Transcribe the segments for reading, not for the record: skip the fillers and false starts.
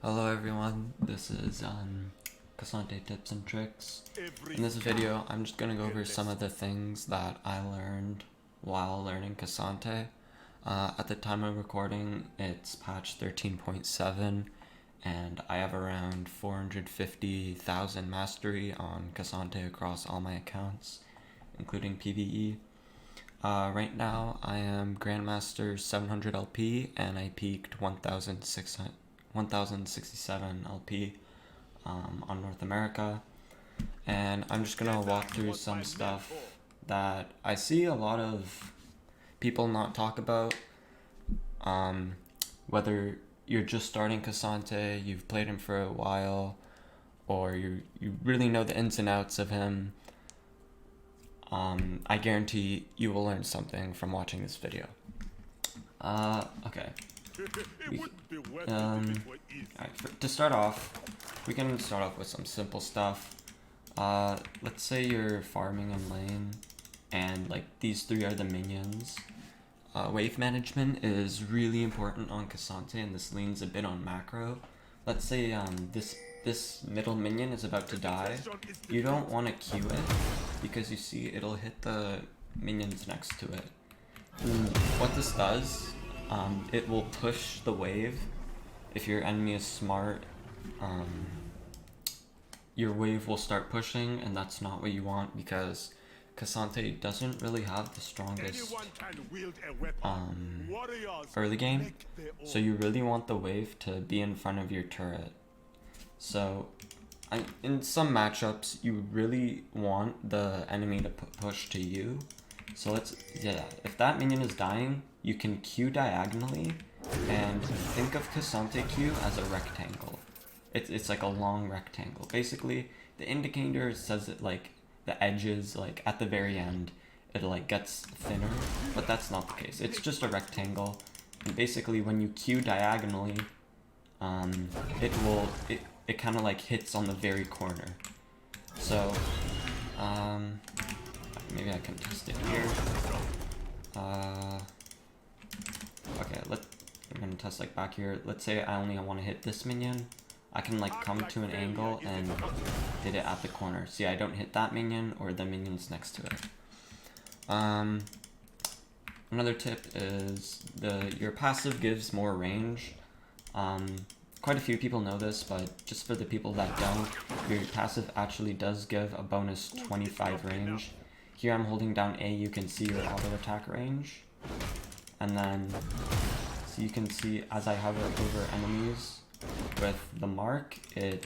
Hello everyone, this is ksante tips and tricks. In this video, I'm just gonna go over some of the things that I learned while learning ksante. At the time of recording, it's patch 13.7, and I have around 450,000 mastery on ksante across all my accounts, including PvE. Right now, I am Grandmaster 700 LP, and I peaked 1067 LP on North America. And I'm just gonna walk through some stuff that I see a lot of people not talk about. Whether you're just starting ksante, you've played him for a while, or you really know the ins and outs of him, I guarantee you will learn something from watching this video. Okay. To start off, we can start off with some simple stuff. Let's say you're farming in lane, and like these three are the minions. Wave management is really important on ksante, and this leans a bit on macro. Let's say this middle minion is about to die. You don't want to Q it, because you see it'll hit the minions next to it. And what this does, it will push the wave. If your enemy is smart, your wave will start pushing, and that's not what you want, because ksante doesn't really have the strongest early game, so you really want the wave to be in front of your turret. So in some matchups, you really want the enemy to push to you. So if that minion is dying, you can Q diagonally, and think of ksante Q as a rectangle. It's like a long rectangle. Basically, the indicator says it like the edges, like at the very end, it like gets thinner, but that's not the case. It's just a rectangle, and basically when you Q diagonally, it kind of like hits on the very corner. So maybe I can test it here. Okay, we're gonna test like back here. Let's say I only want to hit this minion. I can like come to an angle and hit it at the corner. See, I don't hit that minion or the minions next to it. Another tip is your passive gives more range. Quite a few people know this, but just for the people that don't, your passive actually does give a bonus 25 range. Here I'm holding down A, you can see your auto attack range. And then, so you can see as I hover over enemies with the mark, the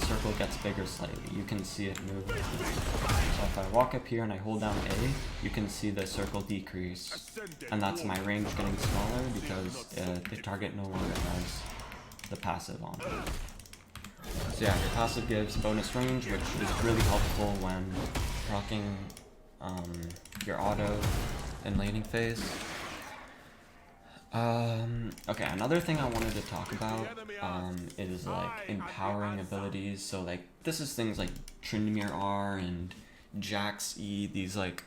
circle gets bigger slightly. You can see it move. So if I walk up here and I hold down A, you can see the circle decrease. And that's my range getting smaller because the target no longer has the passive on. So yeah, your passive gives bonus range, which is really helpful when rocking your auto in laning phase. Okay, another thing I wanted to talk about is like empowering abilities. So like this is things like Tryndamere R and Jax E, these like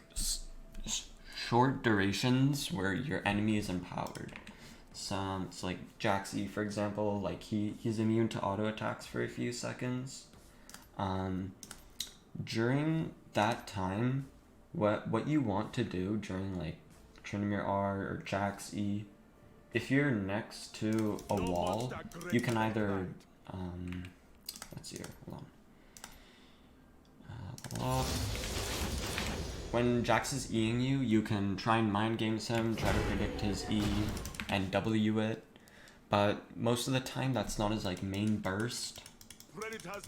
short durations where your enemy is empowered. It's like Jax E, for example, like he's immune to auto attacks for a few seconds. During that time, what you want to do during like Tryndamere R or Jax E, if you're next to a wall, you can either, let's see here, hold on. When Jax is E'ing you, you can try and mind games him, try to predict his E, and W it. But most of the time, that's not his like main burst.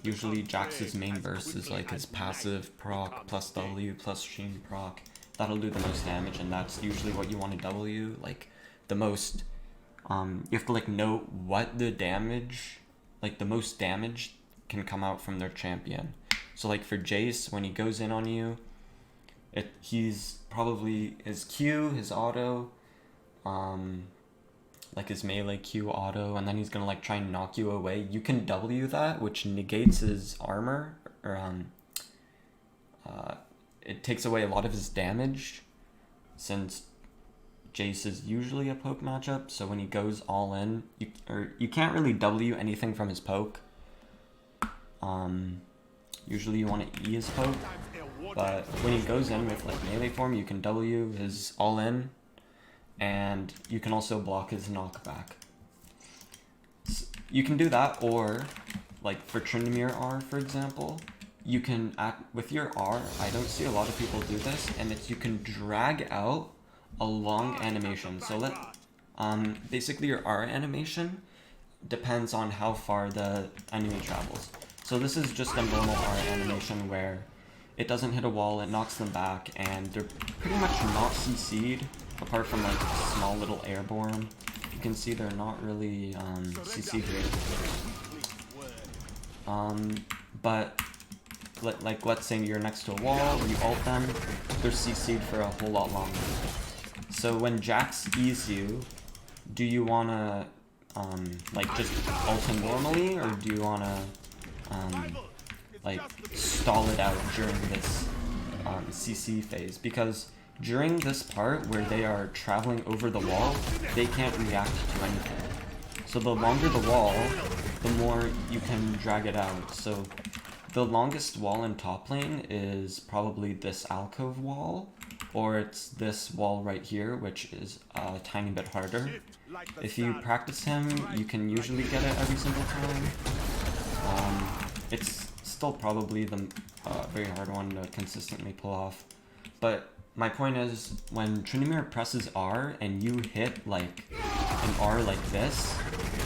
Usually Jax's main burst is like his passive proc plus W plus Sheen proc. That'll do the most damage, and that's usually what you want to W, like the most. You have to like note what the damage, like the most damage can come out from their champion. So like for Jace, when he goes in on you, he's probably his Q, his auto, like his melee Q auto, and then he's gonna like try and knock you away. You can W that, which negates his armor, or it takes away a lot of his damage, since Jace is usually a poke matchup, so when he goes all in, you can't really W anything from his poke. Usually you want to E his poke, but when he goes in with like melee form, you can W his all in, and you can also block his knockback. So you can do that, or like for Tryndamere R, for example, you can with your R, I don't see a lot of people do this, and it's you can drag out a long animation. So basically your R animation depends on how far the enemy travels. So this is just a normal R animation where it doesn't hit a wall, it knocks them back, and they're pretty much not CC'd, apart from like a small little airborne. You can see they're not really CC'd here. But let's say you're next to a wall, you ult them, they're CC'd for a whole lot longer. So when Jax E's you, do you wanna like just ult him normally, or do you wanna like stall it out during this CC phase? Because during this part where they are traveling over the wall, they can't react to anything. So the longer the wall, the more you can drag it out. So the longest wall in top lane is probably this alcove wall, or it's this wall right here, which is a tiny bit harder. If you practice him, you can usually get it every single time. It's still probably the very hard one to consistently pull off. But my point is, when Tryndamere presses R and you hit like an R like this,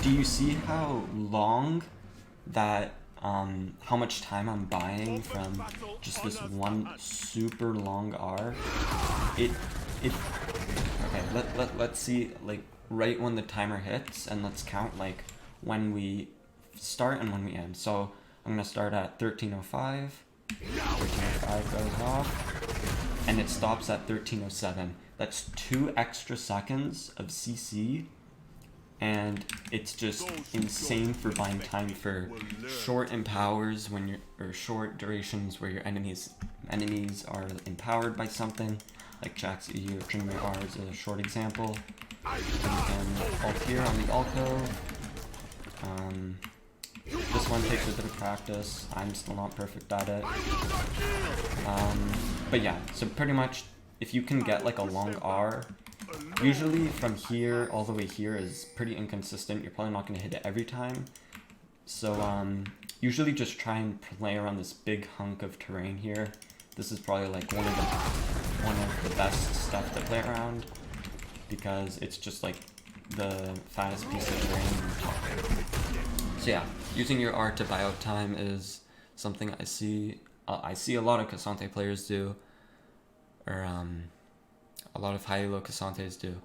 do you see how long that how much time I'm buying from just this one super long R? Okay, let's see, like right when the timer hits, and let's count like when we start and when we end. So I'm gonna start at 1305. 1305 goes off, and it stops at 1307. That's 2 extra seconds of CC, and it's just insane for buying time for short empowers when you're, or short durations where your enemies are empowered by something, like Jax E or Tryndamere R is a short example. And you can ult here on the alcove. This one takes a bit of practice. I'm still not perfect at it. But yeah, so pretty much if you can get like a long R, usually from here all the way here is pretty inconsistent. You're probably not going to hit it every time. So usually just try and play around this big hunk of terrain here. This is probably like one of the best stuff to play around, because it's just like the fattest piece of terrain. So yeah, using your R to buy out time is something I see a lot of ksante players do, or a lot of high elo ksantes do.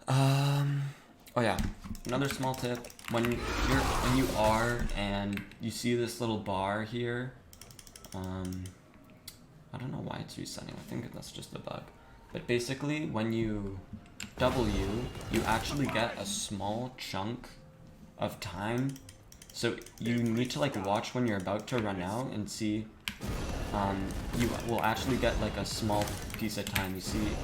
Oh yeah, another small tip: when you R and you see this little bar here, I don't know why it's resetting. I think that's just a bug. But basically, when you W, you actually get a small chunk of time. So you need to like watch when you're about to run out and see. You will actually get like a small piece of time. You see, you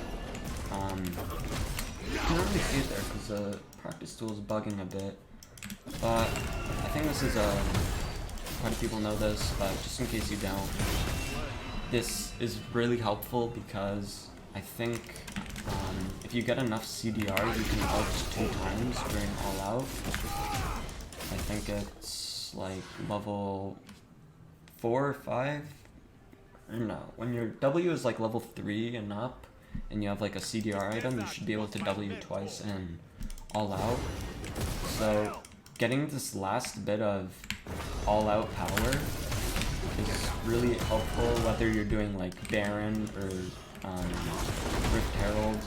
can't really see it there because the practice tool is bugging a bit. But I think this is quite a few people know this, but just in case you don't, this is really helpful because I think if you get enough CDR, you can ult 2 times during all out. I think it's like level 4 or 5. No, when your W is like level 3 and up, and you have like a CDR item, you should be able to W twice and all out. So getting this last bit of all out power is really helpful, whether you're doing like Baron or Rift Herald.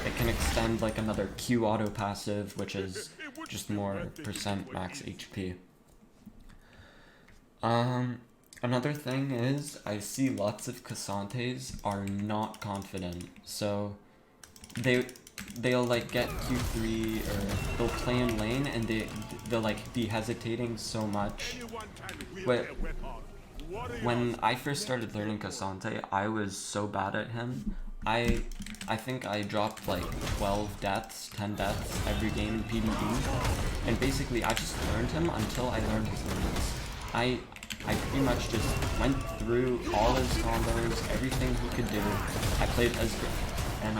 It can extend like another Q auto passive, which is just more % max HP. Another thing is, I see lots of Ksantes are not confident, so they'll like get Q3 or they'll play in lane and they'll like be hesitating so much. When I first started learning Ksante, I was so bad at him. I think I dropped like 12 deaths, 10 deaths every game in PvE, and basically I just learned him until I learned his limits. I pretty much just went through all his combos, everything he could do. I played as good, and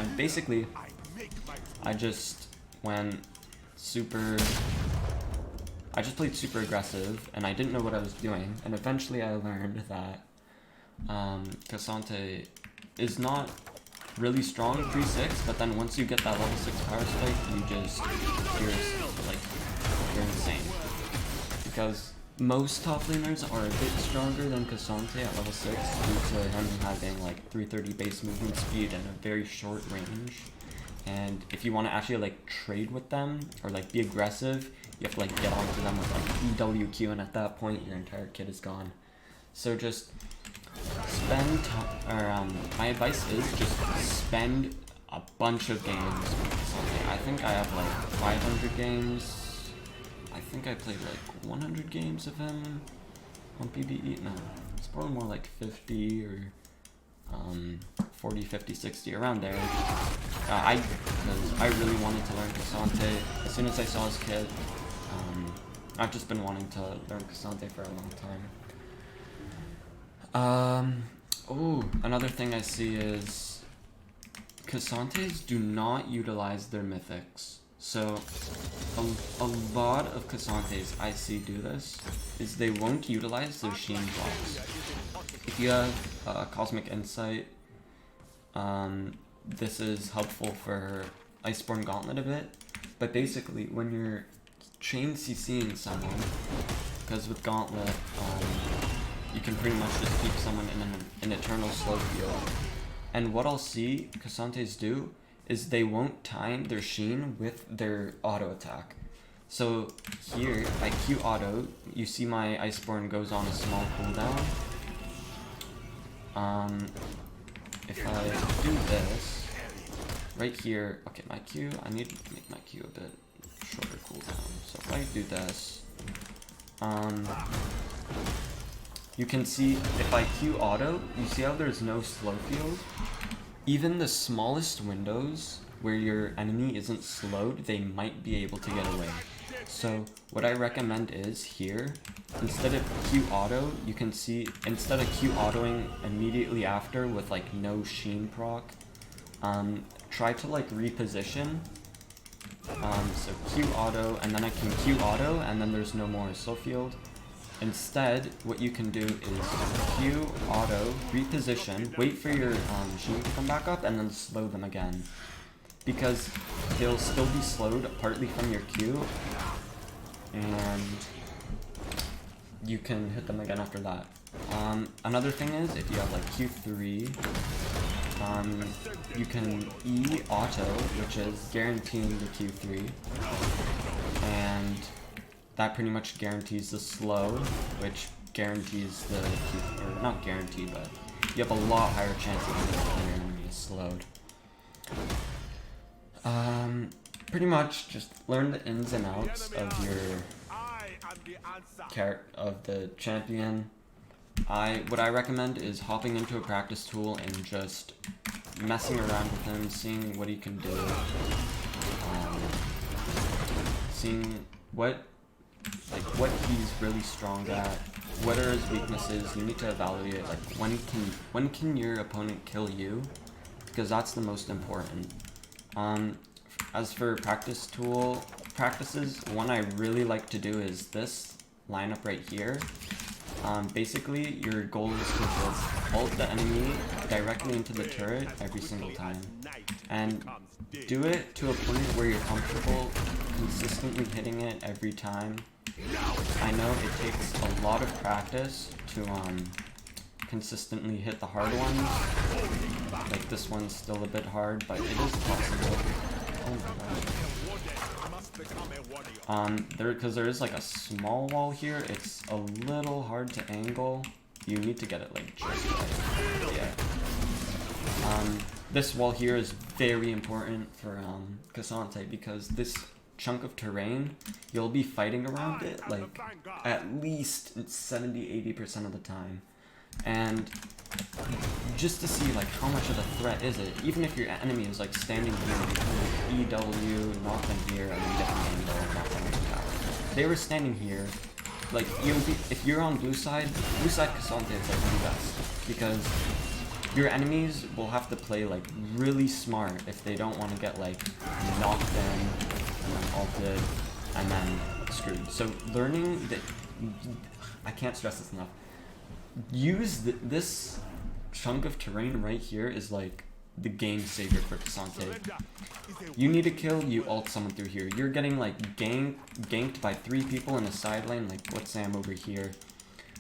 I just went super. I just played super aggressive, and I didn't know what I was doing. And eventually, I learned that ksante is not really strong 3-6, but then once you get that level 6 power spike, you're insane. Because most top laners are a bit stronger than ksante at level 6 due to him having like 330 base movement speed and a very short range. And if you want to actually like trade with them or like be aggressive, you have to like get onto them with like EWQ, and at that point your entire kit is gone. So just spend my advice is just spend a bunch of games with ksante. I think I have like 500 games. I think I played like 100 games of him on PvE. No, it's probably more like 50 or 40, 50, 60, around there. Because I really wanted to learn ksante. As soon as I saw his kit, I've just been wanting to learn ksante for a long time. Oh, another thing I see is ksantes do not utilize their mythics. So a lot of ksantes I see do this is they won't utilize their sheen blocks. If you have Cosmic Insight, this is helpful for Iceborn Gauntlet a bit, but basically when you're chain CCing someone, because with Gauntlet, you can pretty much just keep someone in an eternal slow field. And what I'll see ksantes do is they won't time their sheen with their auto attack. So here, I Q auto, you see my Iceborn goes on a small cooldown. If I do this, right here, okay, my Q, I need to make my Q a bit shorter cooldown. So if I do this, you can see if I Q auto, you see how there's no slow field? Even the smallest windows where your enemy isn't slowed, they might be able to get away. So what I recommend is here, instead of Q auto, you can see, instead of Q autoing immediately after with like no sheen proc, try to like reposition. So Q auto, and then I can Q auto, and then there's no more slow field. Instead, what you can do is Q auto, reposition, wait for your sheen to come back up, and then slow them again. Because they'll still be slowed partly from your Q, and you can hit them again after that. Another thing is, if you have like Q3, you can E auto, which is guaranteeing the Q3, and that pretty much guarantees the slow, which guarantees the Q, or not guaranteed, but you have a lot higher chance of when your enemy is slowed. Pretty much just learn the ins and outs of your of the champion. What I recommend is hopping into a practice tool and just messing around with him, seeing what he can do, seeing what he's really strong at, what are his weaknesses. You need to evaluate like when can your opponent kill you, because that's the most important. As for practices, one I really like to do is this lineup right here. Basically, your goal is to just ult the enemy directly into the turret every single time. And do it to a point where you're comfortable consistently hitting it every time. I know it takes a lot of practice to consistently hit the hard ones. Like this one's still a bit hard, but it is possible. Oh my god. Because there is like a small wall here, it's a little hard to angle. You need to get it like just right. Yeah. This wall here is very important for ksante, because this chunk of terrain, you'll be fighting around it like at least 70-80% of the time. And just to see like how much of a threat is it, even if your enemy is like standing here, you can like EW, knock them here, and then get the angle and knock them with the tower. They were standing here, like if you're on blue side ksante is like the best, because your enemies will have to play like really smart if they don't want to get like knocked in and then ulted and then screwed. So learning that, I can't stress this enough, use this chunk of terrain right here is like the game saver for ksante. You need a kill, you ult someone through here. You're getting like ganked by 3 people in a side lane, like let's say I'm over here.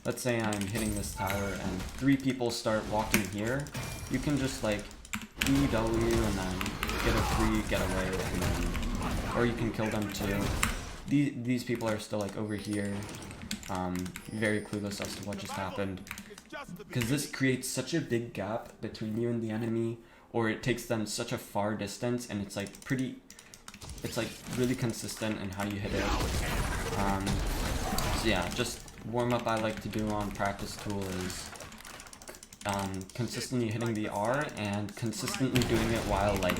Let's say I'm hitting this tower and 3 people start walking here. You can just like EW and then get a free getaway, and then, or you can kill them too. These people are still like over here, very clueless as to what just happened. Because this creates such a big gap between you and the enemy, or it takes them such a far distance, and it's like really consistent in how you hit it. So yeah, just warm up I like to do on practice tool is consistently hitting the R and consistently doing it while like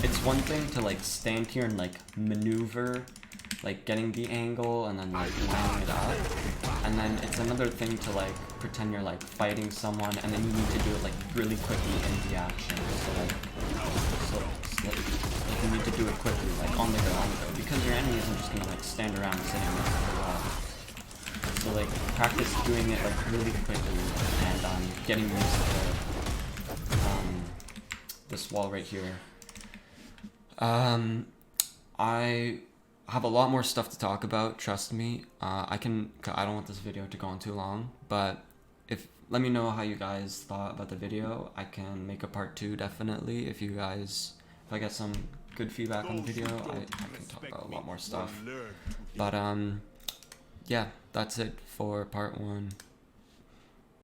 it's one thing to like stand here and like maneuver, like getting the angle and then like lining it up, and then it's another thing to like pretend you're like fighting someone and then you need to do it like really quickly in the action. So you need to do it quickly, like on the go, because your enemy isn't just gonna like stand around sitting next to the wall. So like practice doing it like really quickly and getting used to this wall right here. I have a lot more stuff to talk about, trust me. I don't want this video to go on too long, but let me know how you guys thought about the video. I can make a part 2 definitely if I get some good feedback on the video. I can talk about a lot more stuff. But yeah, that's it for part 1.